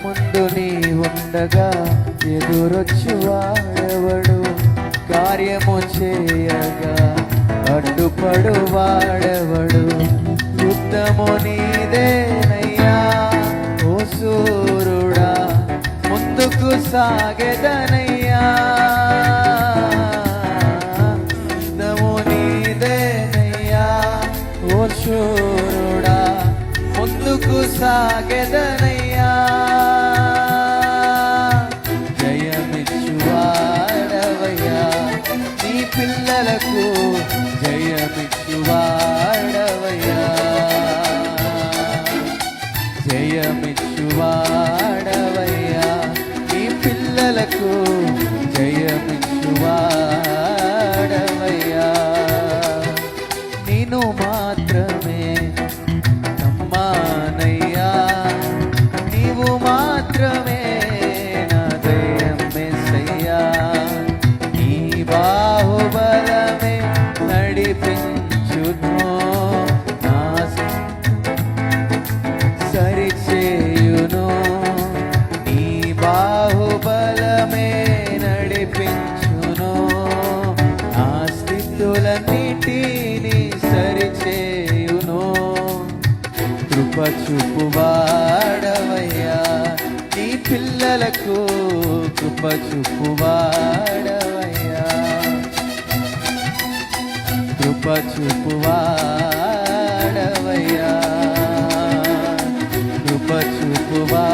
ముందు నీ ఉండగా ఎదురొచ్చువాడెవడు, కార్యము చేయగా అడ్డుపడు వాడెవడు. యుద్ధము నీదేనయ్యా ఓ సూరుడా, ముందుకు సాగెదనయ్యా. యుద్ధము నీదేనయ్యా ఓ శూరుడా, ముందుకు సాగెదనయ్యా. జయమిచ్చువాడవయ్యా నీ పిల్లలకు, జయమిచ్చువాడవయ్యా. జయమిచ్చువాడవయ్యా నీ పిల్లలకు, జయమిచ్చువాడవయ్యా. నేను మాత్రమే నమ్మానయ్యా, నీవు మాత్రమే నా దైవం యేసయ్యా. నీ బాహుబలమే నడిపించును, నా సరిచేయును. నీ బాహుబలమే నడిపించును, నా స్థితులన్నిటినీ సరిచేయును. కృప చూపువాడవయ్యా నీ పిల్లలకు, కృప చూపువాడవయ్యా. కృప చూపువాడవయ్యా, కృప చూపువా